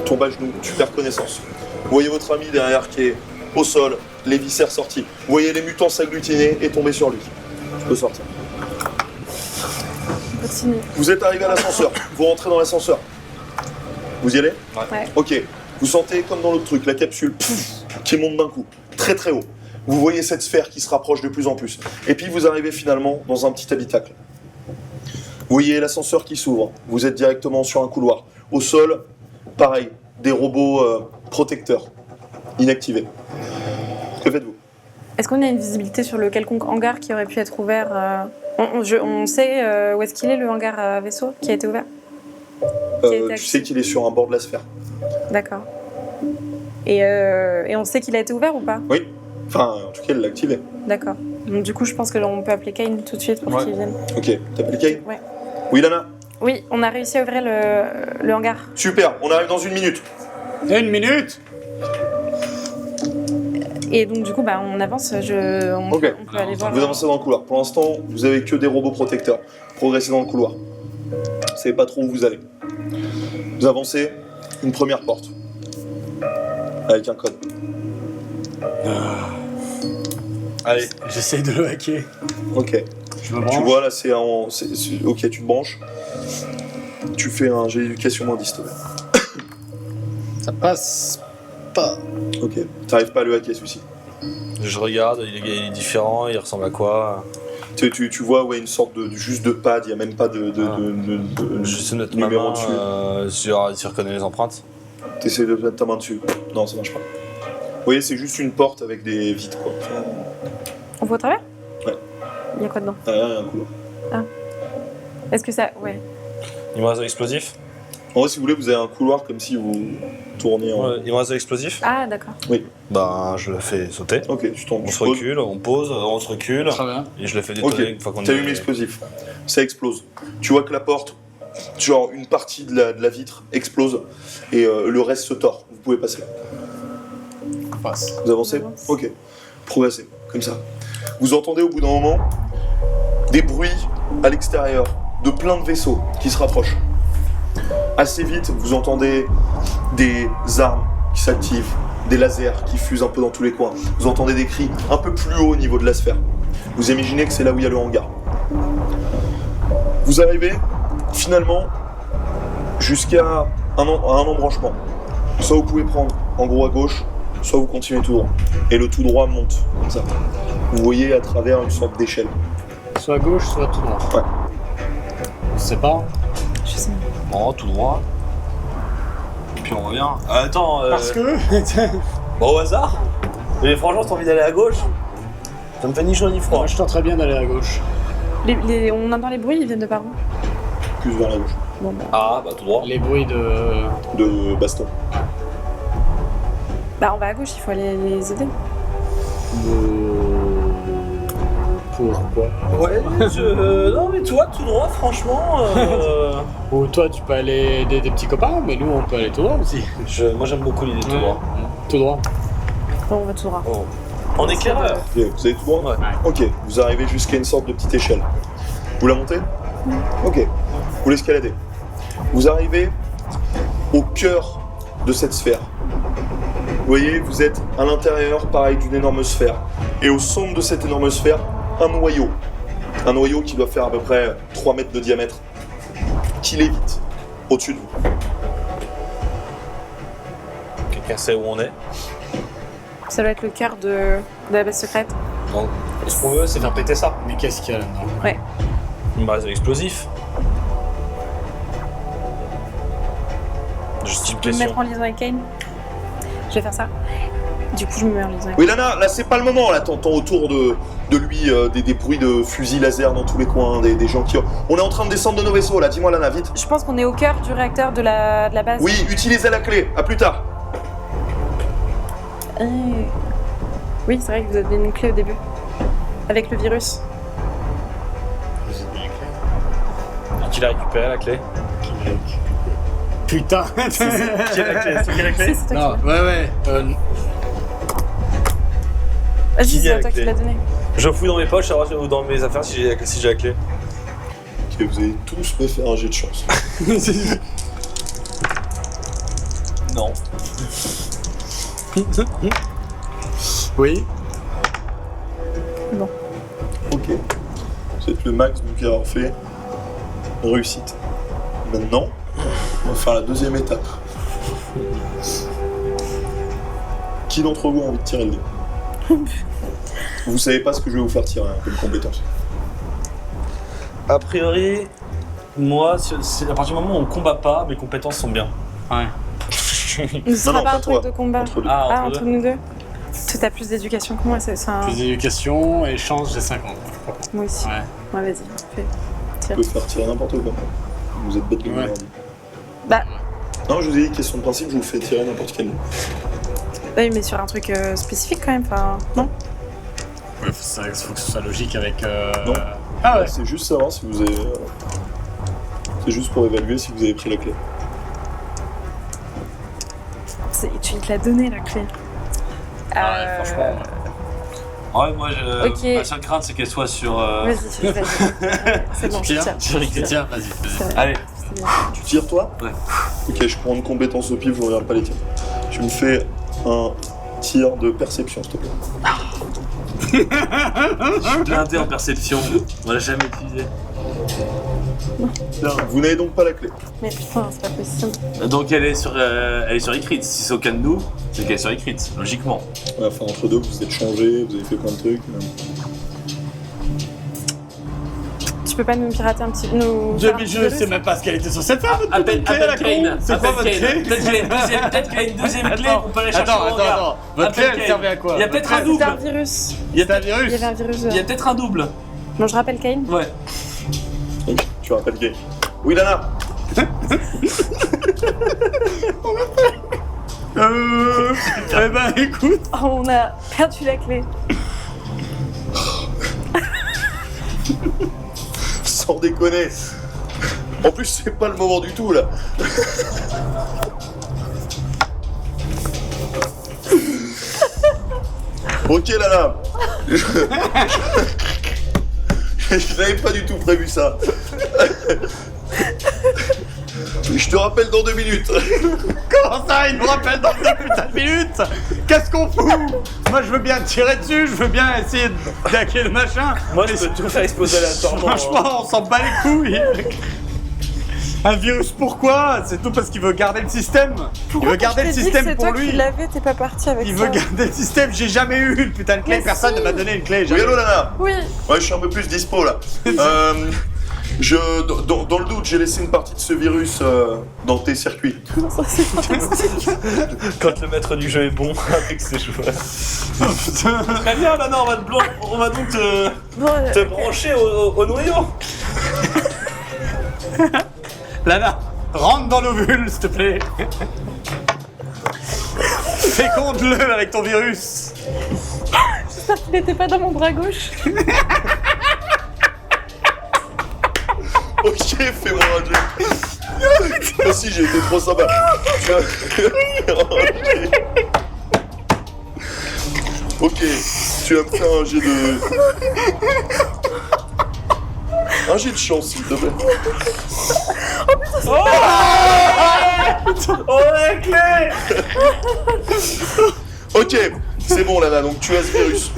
Tombe à genoux, tu perds connaissance. Vous voyez votre ami derrière qui est au sol, les viscères sortis. Vous voyez les mutants s'agglutiner et tomber sur lui. Tu peux sortir. On continue. Vous êtes arrivé à l'ascenseur, vous rentrez dans l'ascenseur. Vous y allez? Ouais. Ok, vous sentez comme dans l'autre truc, la capsule qui monte d'un coup, très très haut. Vous voyez cette sphère qui se rapproche de plus en plus. Et puis vous arrivez finalement dans un petit habitacle. Vous voyez l'ascenseur qui s'ouvre, vous êtes directement sur un couloir. Au sol, pareil, des robots protecteurs, inactivés. Que faites-vous? Est-ce qu'on a une visibilité sur le quelconque hangar qui aurait pu être ouvert on sait où est-ce qu'il est le hangar à vaisseau qui a été ouvert? Qui a été Tu activé. sais qu'il est sur un bord de la sphère. D'accord. Et on sait qu'il a été ouvert ou pas? Oui. Enfin, en tout cas, il l'a activé. D'accord. Donc du coup, je pense que on peut appeler Kane tout de suite pour Ouais. qu'il vienne. Ok, t'appelles Kane? Ouais. Oui, Lana? Oui, on a réussi à ouvrir le hangar. Super, on arrive dans une minute. Une minute. Et donc du coup, bah, on avance. On Ok. peut aller voir. Vous avancez dans le couloir. Pour l'instant, vous avez que des robots protecteurs. Progressez dans le couloir. Vous savez pas trop où vous allez. Vous avancez, une première porte. Avec un code. Allez. J'essaye de le hacker. Ok. Je me Tu branche. vois là, ok, tu te branches. Tu fais un jet d'éducation moins 10, s'il te plaît. Ça passe pas. Ok. T'arrives pas à le hacker celui-ci. Je regarde, il est différent, il ressemble à quoi? Tu vois, ouais, une sorte juste de pad, il n'y a même pas de Juste mettre ma numéro main dessus. s'il reconnaît les empreintes. T'essaies de mettre ta main dessus. Non, ça marche pas. Vous voyez, c'est juste une porte avec des vitres, quoi. On voit au travers? Ouais. Il y a quoi dedans? Derrière, il y a un couloir. Est-ce que ça... Ouais. Il me reste de l'explosif? En vrai, si vous voulez, vous avez un couloir comme si vous tourniez en... Ouais, il me reste de l'explosif? Ah, d'accord. Ben, je le fais sauter. Ok, tu tombes. On tu se poses. recule, on pose, on se recule. Très bien. Et je le fais Ok, détonner une fois qu'on t'allumes l'explosif. Ça explose. Tu vois que la porte genre une partie de la vitre explose et le reste se tord. Vous pouvez passer. Passe. Vous avancez? On avance. Ok. Progressez, comme ça. Vous entendez au bout d'un moment des bruits à l'extérieur de plein de vaisseaux qui se rapprochent. Assez vite, vous entendez des armes qui s'activent, des lasers qui fusent un peu dans tous les coins. Vous entendez des cris un peu plus haut au niveau de la sphère. Vous imaginez que c'est là où il y a le hangar. Vous arrivez finalement jusqu'à un embranchement. Soit vous pouvez prendre en gros à gauche, soit vous continuez tout droit. Et le tout droit monte, comme ça. Vous voyez à travers une sorte d'échelle. Soit à gauche, soit tout droit. Ouais. Je sais pas. Je sais. Bon, tout droit. Puis on revient. Attends, Parce que. bon, au hasard. Mais franchement, t'as envie d'aller à gauche? Ça me fait ni chaud ni froid. Moi, je tenterais bien d'aller à gauche. On entend les bruits, ils viennent de par où? Plus vers la gauche. Bon, bah. Ah, bah tout droit. Les bruits de. De baston. Bah, on va à gauche, il faut aller les aider. Pourquoi? Ouais, non, mais toi, tout droit, franchement. Ou toi, tu peux aller aider des petits copains, mais nous, on peut aller tout droit aussi. Moi, j'aime beaucoup l'idée tout droit. Tout droit. Bon, on va tout droit. Oh. En éclaireur. Ok, vous allez tout droit? Ouais. Ok, vous arrivez jusqu'à une sorte de petite échelle. Vous la montez? Ok, vous l'escaladez. Vous arrivez au cœur de cette sphère. Vous voyez, vous êtes à l'intérieur, pareil, d'une énorme sphère. Et au centre de cette énorme sphère, un noyau. Un noyau qui doit faire à peu près 3 mètres de diamètre. Qui lévite au-dessus de vous. Quelqu'un sait où on est? Ça doit être le cœur de la base secrète. Donc, ce qu'on veut, c'est faire péter ça. Mais qu'est-ce qu'il y a là-dedans? Ouais. Une base explosif. Juste une Je peux me mettre question. en liaison avec Kane. Je vais faire ça. Du coup, je me mets en liaison avec Oui, Lana, là, c'est pas le moment. Là, t'entends autour de lui des bruits de fusils laser dans tous les coins, des gens qui... On est en train de descendre de nos vaisseaux, là. Dis-moi, Lana, vite. Je pense qu'on est au cœur du réacteur de la base. Oui, utilisez la clé. À plus tard. Oui, c'est vrai que vous avez une clé au début. Avec le virus. Qui l'a récupéré la clé? Putain! Qui a la clé? C'est qui a la clé? C'est toi Non, qui ouais. l'as. Vas-y, qui a c'est la à toi qui clé l'as donné. Je fouille dans mes poches ou dans mes affaires si j'ai la clé. Ok, vous allez tous me faire un jet de chance. Non. Oui. Ok. Vous êtes le max donc à avoir fait réussite. Maintenant, on va faire la deuxième étape. Qui d'entre vous a envie de tirer le dé? Vous savez pas ce que je vais vous faire tirer hein, comme compétence. A priori, moi, à partir du moment où on combat pas, mes compétences sont bien. Ouais. Ce sera non, pas pas un truc toi. de combat. Entre deux. Ah, Ah, entre nous deux. Toi, t'as plus d'éducation que moi, c'est un. Plus d'éducation, échange, j'ai 50. Moi aussi. Ouais. Ouais, vas-y, fais. Vous pouvez faire tirer n'importe quoi. Vous êtes bête de Ouais. merde. Bah, Non, je vous ai dit, question de principe, je vous fais tirer n'importe quel. oui, mais sur un truc spécifique quand même, enfin. Non? Ouais, faut que ce soit logique avec. Non. Ah ouais. C'est juste savoir si vous avez. C'est juste pour évaluer si vous avez pris la clé. Tu te l'as donné la clé. Ouais, franchement. Ouais, moi, Ok. ma seule crainte, c'est qu'elle soit sur. Vas-y, c'est bon, je Tiens, tiens. tiens, vas-y. C'est vrai, Allez, c'est bien. Tu tires toi? Ouais. Ok, je prends une compétence au pif, je regarde pas les tirs. Tu me fais un tir de perception, s'il te plaît. je suis blindé en perception. On l'a jamais utilisé. Vous n'avez donc pas la clé. Mais putain, c'est pas possible. Donc elle est sur Ecrit. Si c'est aucun de nous, c'est qu'elle est sur Ecrit, logiquement. Ouais, enfin, entre deux, vous êtes changés, vous avez fait plein de trucs. Tu peux pas nous pirater un petit. Nous. faire un petit Je virus, sais même pas ce qu'elle était sur cette femme. Appelle Kane. C'est quoi votre clé? Peut-être qu'il y a une deuxième clé qu'on peut aller chercher. Attends. Votre clé, elle Kane. servait à quoi? Il y a peut-être un C'était double. un virus. Il y a C'est un peut-être- Il virus. y avait un virus. il y a peut-être un double. Bon, je rappelle Kane. Ouais. Ok, tu rappelles Gay. Oui, Lana. Eh ben écoute. Oh, on a perdu la clé. Sans déconner. En plus, c'est pas le moment du tout, là. Ok, Lana. Je n'avais pas du tout prévu ça. Je te rappelle dans 2 minutes. Comment ça, il nous rappelle dans 2 putains de minutes? Qu'est-ce qu'on fout? Moi, je veux bien tirer dessus, je veux bien essayer d'attaquer le machin. Moi, je peux tout faire exploser aléatoirement. Franchement, on s'en bat les couilles. Un virus, pourquoi? C'est tout parce qu'il veut garder le système. Il veut garder le système pour lui. C'est toi qui l'avais, t'es pas parti avec Il ça. veut garder le système. J'ai jamais eu une putain de clé. Mais Personne si. ne m'a donné une clé. Oui, jamais. allô, Lana. Oui. Ouais, je suis un peu plus dispo, là. Dans le doute, j'ai laissé une partie de ce virus dans tes circuits. Ça, c'est fantastique. Quand le maître du jeu est bon avec ses joueurs. Oh, putain. Très bien, Lana, on va donc Bon, te brancher au noyau. Lana, rentre dans l'ovule, s'il te plaît. Féconde-le avec ton virus. j'espère qu'il était pas dans mon bras gauche. Ok, fais-moi un jet. Moi aussi, j'ai été trop sympa. Ok, tu vas me faire un jet de... Un jet de chance, s'il te plaît. Oh la clé. Ok, c'est bon, Lana, donc tu as ce virus.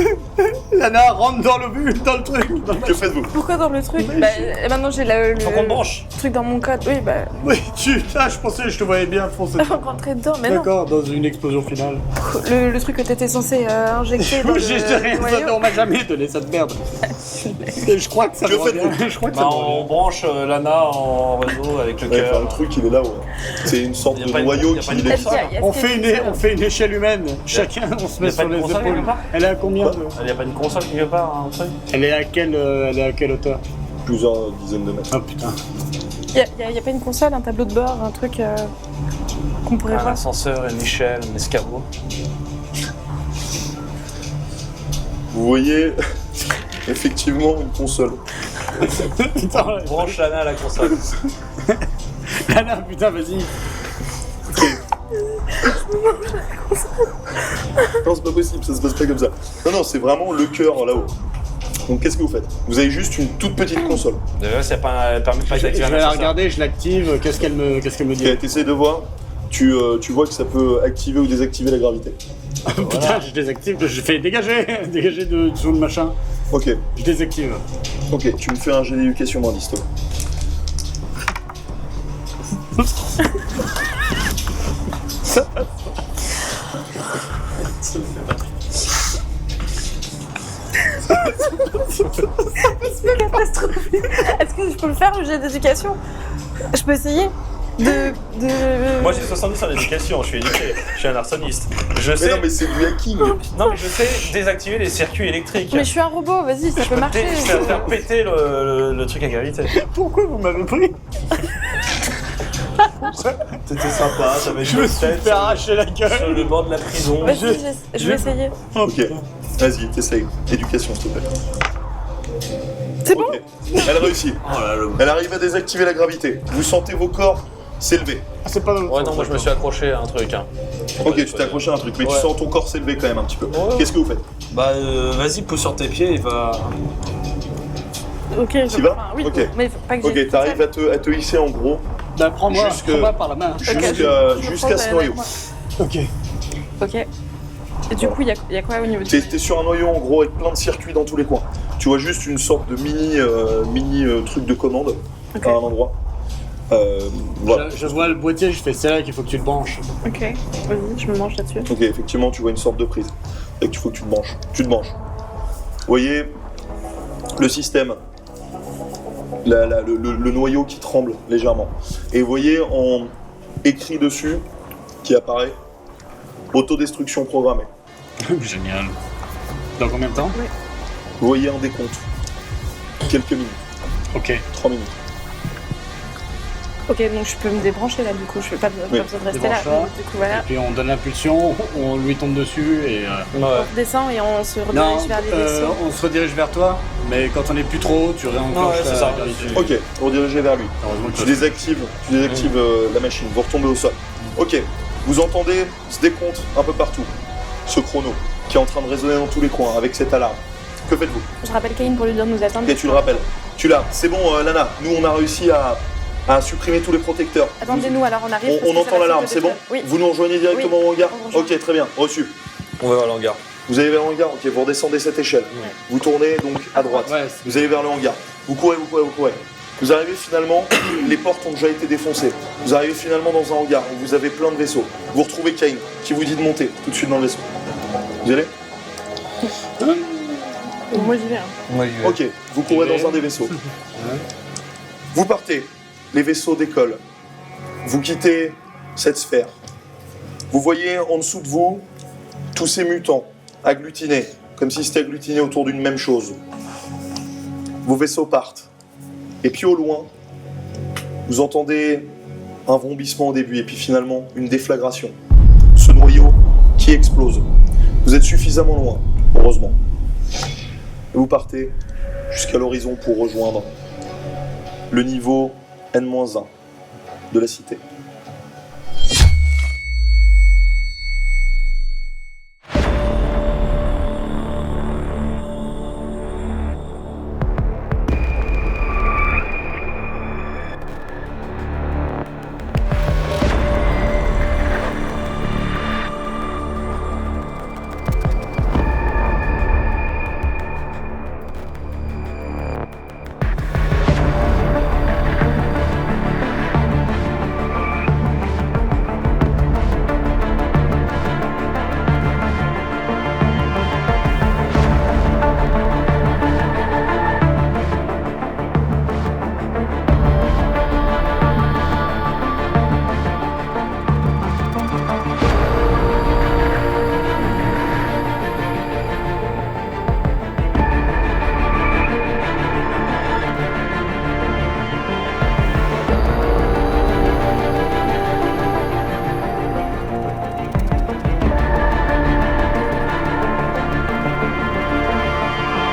Lana, rentre dans l'ovule, dans le truc. Que faites-vous? Pourquoi dans le truc? Bah, maintenant j'ai le Faut qu'on te branche. truc dans mon code. Oui, bah, Oui, je pensais, je te voyais bien foncer. rentrer dedans, mais non. D'accord, dans une explosion finale. Le truc que t'étais censé injecter dans J'ai rien, noyau. on m'a jamais donné cette merde. Et je crois que ça Que me revient. faites-vous? Je crois que ça Bah, me on revient. branche Lana en réseau avec le Ouais, enfin, cœur. le truc, il est là-haut. C'est une sorte Y a de pas une- noyau y a pas qui... une Est-ce qu'il y a- est-ce On qu'il y a fait, une on fait une échelle humaine. Chacun, on se met Y a pas sur de les console épaules. quelque part Elle est à combien de... Il n'y a pas une console quelque part, un truc? Elle est à quelle hauteur? Plusieurs dizaines de mètres. Oh putain. Y a pas une console, un tableau de bord, un truc qu'on pourrait Un voir? ascenseur, une échelle, un escabeau. Vous voyez effectivement une console. Putain, Branche Lana à la console. Lana, putain, vas-y. Non, c'est pas possible, ça se passe pas comme ça. Non, c'est vraiment le cœur là-haut. Donc qu'est-ce que vous faites? Vous avez juste une toute petite console. Déjà, ça permet pas Je d'activer vais un la ascenseur. regarder, je l'active. Qu'est-ce qu'elle me dit? Ok, t'essayes de voir. Tu vois que ça peut activer ou désactiver la gravité. Putain, je désactive, je fais dégager, dégager de sous le machin. Ok, Je désactive. ok, tu me fais un jet d'éducation moins 10, toi. C'est catastrophique. Est-ce que je peux le faire, le jet d'éducation? Je peux essayer de... Moi j'ai 70 en éducation, je suis éduqué, je suis un arsoniste. Je Mais sais, non, mais c'est du hacking. non, mais je sais désactiver les circuits électriques. Mais je suis un robot, vas-y, ça peut marcher. Je vais faire péter le truc à gravité. Pourquoi vous m'avez pris? C'était sympa, j'avais Je me suis fait arracher la sur gueule. le bord de la prison. Vas-y, je vais essayer. Ok, vas-y, t'essayes. Éducation, s'il te plaît. C'est bon? Ok, elle réussit. Oh là là. Elle arrive à désactiver la gravité. Vous sentez vos corps s'élever. Ah, c'est pas dans le Ouais, non, moi je me suis accroché à un truc. Hein. Ok, tu t'es accroché à un truc, mais tu Ouais. sens ton corps s'élever quand même un petit peu. Ouais. Qu'est-ce que vous faites? Bah, vas-y, pousse sur tes pieds et va. Ok, T'y vas? enfin, oui, Ok. mais faut pas que Ok, t'arrives à te hisser en gros Bah, prends-moi, Jusque- prends-moi par la main. jusqu'à ce noyau. Ok. Ok. Et du coup, il y a quoi au niveau du... T'es sur un noyau en gros avec plein de circuits dans tous les coins. Tu vois juste une sorte de mini truc de commande Ok. à un endroit. Voilà. Je vois le boîtier, je fais c'est là qu'il faut que tu le branches. Ok, vas-y, je me mange là-dessus. Ok, effectivement, tu vois une sorte de prise. Et qu'il faut que tu te branches. Tu te branches. Vous voyez le système, le noyau qui tremble légèrement. Et vous voyez en écrit dessus qui apparaît autodestruction programmée. Génial. Dans combien de temps? Vous voyez un décompte. Quelques minutes. Ok. 3 minutes. Ok, donc je peux me débrancher là, du coup, je n'ai pas besoin de rester là. Débranche-la. Du coup, voilà. Et puis on donne l'impulsion, on lui tombe dessus et... On redescend et on se Non, redirige vers les vaisseaux. on se redirige vers toi, mais quand on est plus trop haut, tu réenclenches Ouais, c'est ça. Ok, vous redirigez vers lui. Heureusement que Tu désactives la machine, vous retombez au sol. Ok, vous entendez ce décompte un peu partout, ce chrono qui est en train de résonner dans tous les coins avec cette alarme. Que faites-vous? Je rappelle Cain pour lui dire de nous attendre. Et tu le rappelles. Tu l'as. C'est bon, Lana. Nous, on a réussi à supprimer tous les protecteurs. Attendez-nous, alors on arrive. On entend l'alarme, c'est bon? Oui. Vous nous rejoignez directement au hangar? on rejoint. Ok, très bien. Reçu. On va vers le hangar. Vous allez vers le hangar. Ok, vous redescendez cette échelle. Ouais. Vous tournez donc à droite. Ouais, Vous allez vers le hangar. Vous courez. Vous arrivez finalement, les portes ont déjà été défoncées. Vous arrivez finalement dans un hangar où vous avez plein de vaisseaux. Vous retrouvez Cain qui vous dit de monter tout de suite dans le vaisseau. Vous y allez? Moi j'y vais. Hein. Moi, je vais. Ok, vous courez dans un des vaisseaux. Vous partez, les vaisseaux décollent. Vous quittez cette sphère. Vous voyez en dessous de vous tous ces mutants agglutinés, comme si c'était agglutiné autour d'une même chose. Vos vaisseaux partent. Et puis au loin, vous entendez un vrombissement au début et puis finalement une déflagration. Ce noyau qui explose. Vous êtes suffisamment loin, heureusement. Et vous partez jusqu'à l'horizon pour rejoindre le niveau N-1 de la cité.